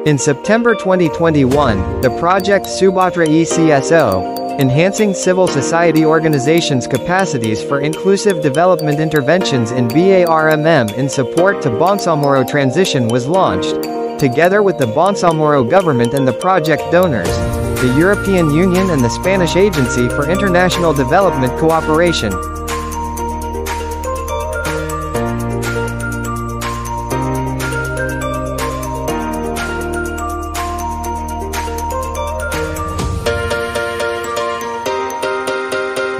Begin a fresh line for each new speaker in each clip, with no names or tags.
In September 2021, the project Subhadra ECSO, Enhancing Civil Society Organizations' Capacities for Inclusive Development Interventions in BARMM in Support to Bangsamoro Transition was launched, together with the Bangsamoro government and the project donors, the European Union and the Spanish Agency for International Development Cooperation.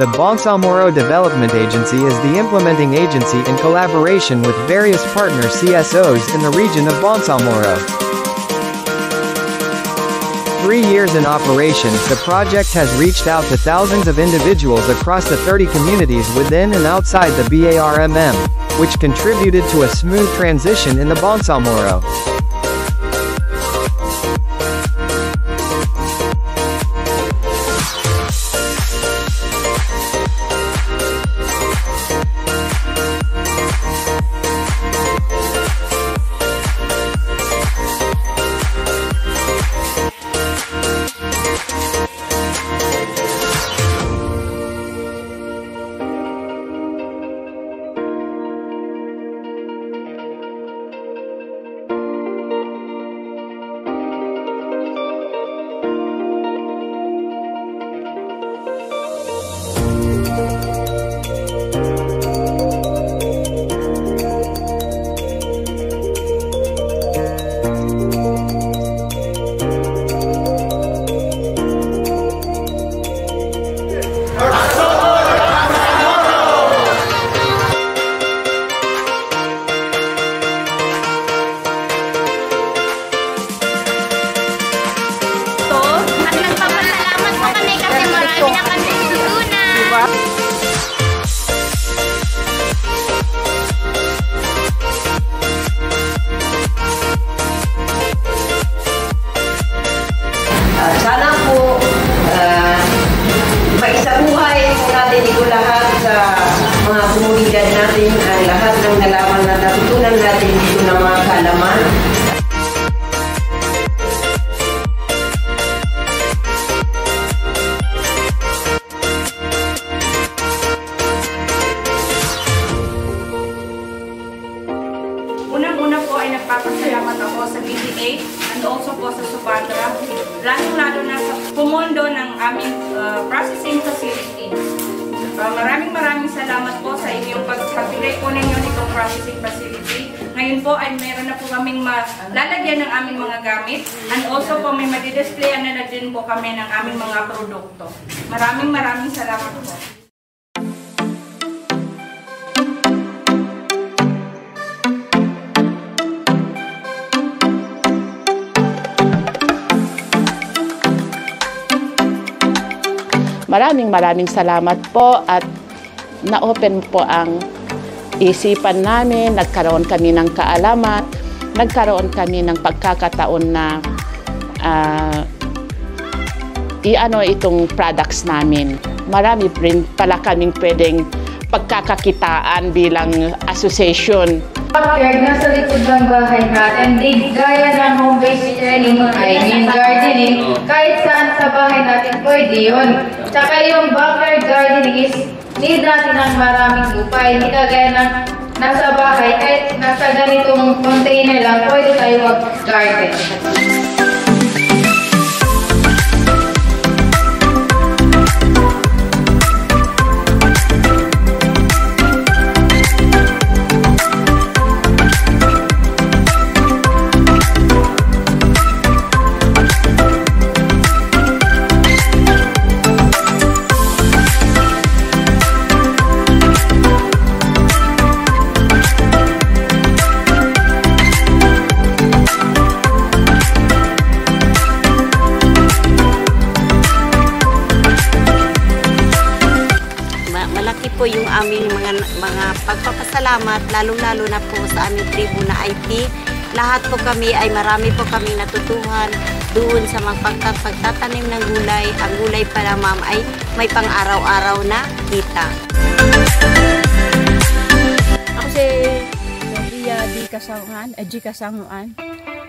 The Bangsamoro Development Agency is the implementing agency in collaboration with various partner CSOs in the region of Bangsamoro. 3 years in operation, the project has reached out to thousands of individuals across the 30 communities within and outside the BARMM, which contributed to a smooth transition in the Bangsamoro.
Sana po maisabuhay natin ito lahat sa mga komunidad natin, ang lahat ng nalaman na natutunan natin dito ng mga kaalaman.
Unang-una po ay nagpapasalamat ako sa BTA and also po sa Subhadra, lalo-lalo na sa pumundo ng aming processing facility. Maraming salamat po sa inyong pagpapilay po ninyo nitong processing facility. Ngayon po ay meron na po kaming lalagyan ng aming mga gamit and also po may madidisplayan na din po kami ng aming mga produkto. Maraming salamat po.
Maraming salamat po at na-open po ang isipan namin, nagkaroon kami ng kaalaman, nagkaroon kami ng pagkakataon na i-ano itong products namin. Marami rin pala kaming pwedeng pagkakakitaan bilang association.
Backyard, nasa likod ng bahay natin, gaya ng home-based training, gardening, kahit saan sa bahay natin pwede yun. Tsaka yung backyard gardening is need natin ng maraming lupa, hindi kagaya ng nasa bahay, kahit nasa ganitong container lang, pwede tayo mag-garden.
Po yung aming mga pagpapasalamat, lalong-lalo na po sa aming tribo na IT lahat po kami ay marami po kami natutuhan doon sa pagtatanim ng gulay. Ang gulay pala ma'am ay may pang-araw-araw na kita.
Ako si Maria Di Kasanguan,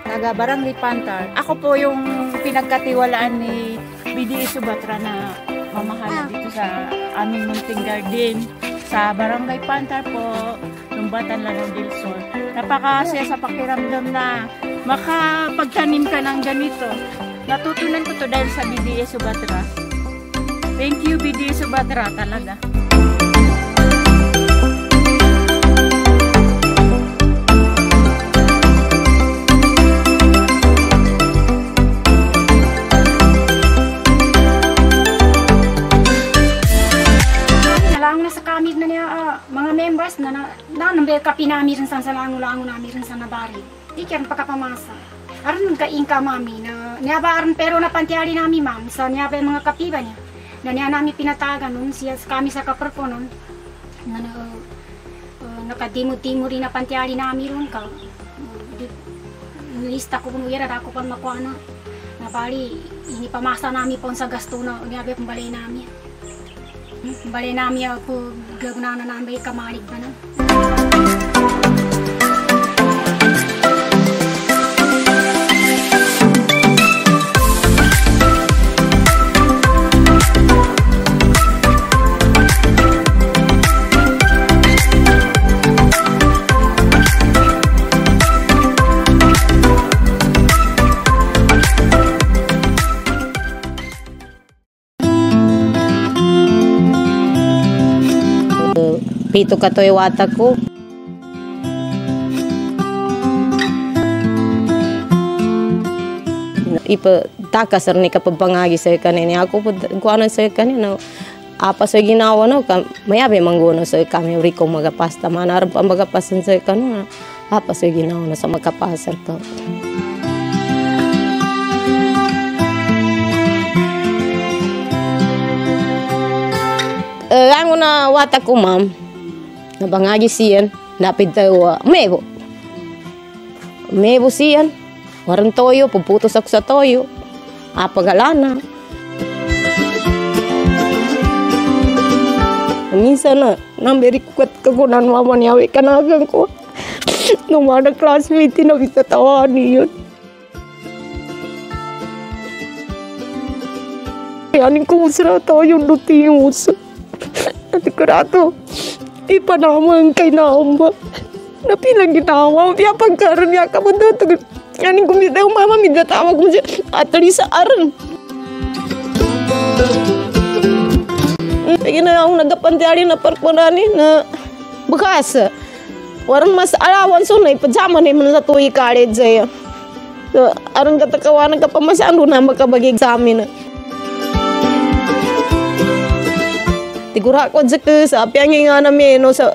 taga Barangay Pantar. Ako po yung pinagkatiwalaan ni BDE Subatra na mamahala dito sa aming munting garden sa Barangay Pantar po, Lumbatan, Lanao del Sur. Napakasaya sa pakiramdam na makapagtanim ka ng ganito. Natutunan ko to dahil sa BDE Subatra. Thank you BDE Subatra talaga.
Mga members na nambel ka pinamirin sa lango-lango namirin sa nabari. Di kaya pagkapamasa. Aron nagkain ka mami na niyaba aron pero napantiali nami ma'am sa niyaba mga kapiba niya. Na niya nami pinatagan nun siya kami sa kaperko nun. Na nakadimo-timo rin na pantiali nami ron ka. Lista ko kung uyara ako pa makuha na. Nabali, ini pamasa nami po sa gasto na niyaba pambalay nami. Balay namin ako gagawin na namin kamalig pa na.
Pito katoy wata ko. Ipa takas ni kapabangagi sa kanina ako po kuano sa kanina apa sa ginawa no mayabe manggono sa kami riko magapasta manarap ang magapasan sa kanina apa sa ginawa no sa makapasar ka. Ang una wata ko ma'am nabangagi siyan, napid tayo, mebo siyan, warang toyo, puputos ako sa toyo, apagalana. Minsan na, namberi ko kagunan mama niya, kanagang ko, nung mga classmate na bitatawa niyon. Yanin ko usra toyo, luting uso. Natikurato. Ipanamang kay naamba. Napilang ginawa. Piya pagkaroon niya ka mo doon. Yanin kumita yung mama, midatawa ko siya. At sa aran. Pagin na akong nagapantiari na parkunani na bakas. Warang mas alawan sunay. Pajama na yung sa tuwi karet sa'yo. So, aran katakawanan ka pa masando na makabagig sa amin. Tigura ko sa piang nga namin no sa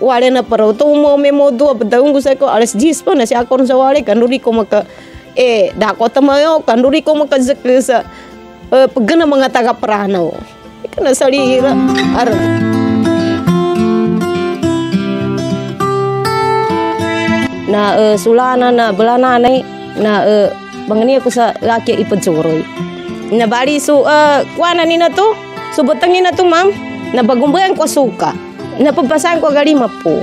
wale na paro tumo memo do daung gusto ko alas 10 pa na siya ako sa wale kanuri ko maka dako tamayo kanuri ko maka sa pagana mga taga pranaw kana salira ar na sulana na belananay na bangani ako sa laki ipadsuroy na bali so kuana ni na to subutangin na to ma'am, nabagumbayan ko suka, napabasahan ko galima po.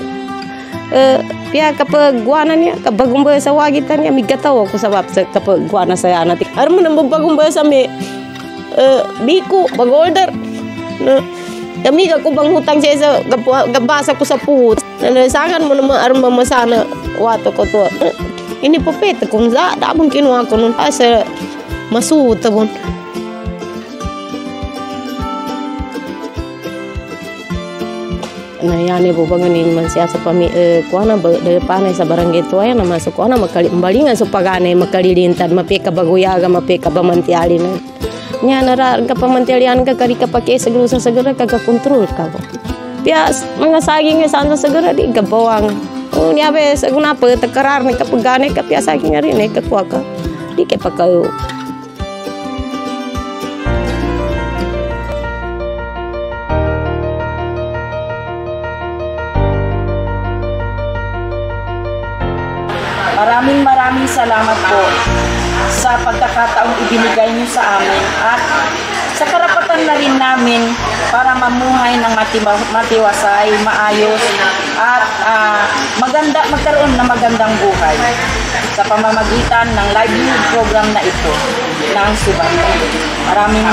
Kaya kapag guwana niya, kabagumbaya sa wagitan niya, may gataw ako sa wapsa kapag guwana sa yana. Aram mo nang bagumbaya sa may biko, bag-order. Amiga ko bang hutang siya sa gabasa ko sa puhut. Nalasangan mo naman aram mamasana wato ko to. Ini po peta kung za, dabang kinuha ko nun sa masuta ko. Na yani po banganin man siya sa kuana dari panay sa barangay tuaya na masuk kuana mabalingan sa pagana makalilintan mapika baguyaga mapika bamantiali na nya nara ka pamantialian ka kari ka pake segala segera ka kontrol ka po pias mga saging sa segera di ka bawang nya be saguna pa takarar ni kapagana ka pias saging rin ka kuha ka di ka pakayo.
Marami
maraming salamat po sa pagkakataong ibinigay niyo sa amin at sa karapatan na rin namin para mamuhay ng matiwasay, maayos at magkaroon ng magandang buhay sa pamamagitan ng livelihood program na ito ng Subatra. Maraming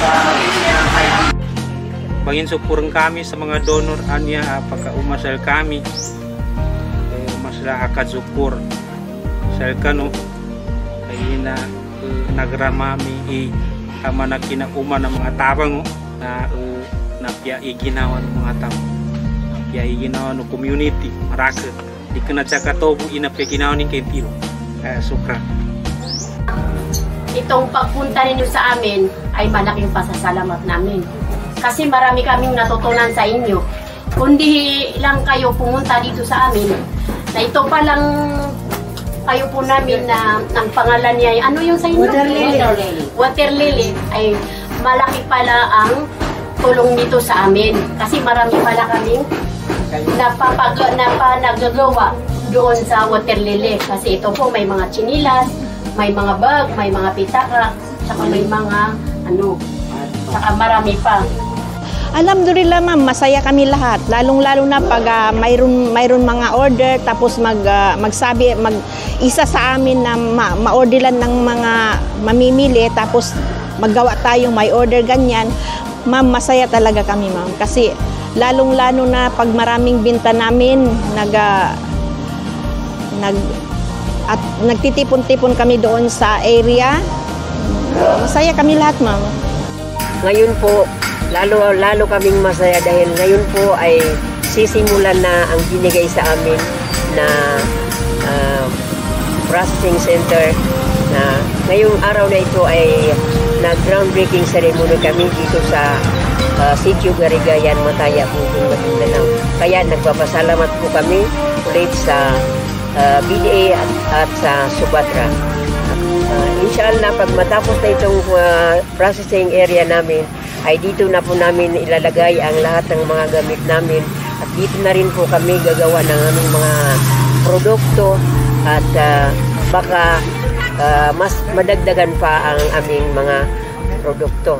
salamat.
Panginsupuran kami sa mga donor anya pagka-umasal kami masla akadsukur sel kanu kay na nagramami tama na kinauma ng mga tabang na napya iginawa ng mga tao napya iginawa ng community maraka di kana tsakatobu inapya ginawa ni kentiro sukra.
Itong pagpunta ninyo sa amin ay malaking pasasalamat namin. Kasi marami kaming natutunan sa inyo. Kundi lang kayo pumunta dito sa amin, na ito palang kayo po namin na ang pangalan niya ay ano yung sa inyo? Water Lily. Ay malaki pala ang tulong nito sa amin. Kasi marami pala kaming nagagawa doon sa Water Lily. Kasi ito po may mga chinilas, may mga bag, may mga pitaka, saka may mga saka marami pa.
Alhamdulillah ma'am, masaya kami lahat. Lalong-lalo na pag mayroon mga order tapos isa sa amin na ma-orderan ng mga mamimili tapos maggawa tayong may order ganyan. Ma'am, masaya talaga kami ma'am kasi lalong-lalo na pag maraming binta namin nagtitipon-tipon kami doon sa area. Masaya kami lahat ma'am.
Ngayon po lalo kaming masaya dahil ngayon po ay sisimulan na ang binigay sa amin na processing center na ngayong araw na ito ay nag-groundbreaking ceremony kami dito sa Sitio Garigayan, Mataya, Bugong, Maguindanao. Kaya nagpapasalamat po kami ulit sa BDA at sa Subatra. Inshallah, pag matapos na itong processing area namin, ay dito na po namin ilalagay ang lahat ng mga gamit namin at dito na rin po kami gagawa ng aming mga produkto at baka mas madagdagan pa ang aming mga produkto.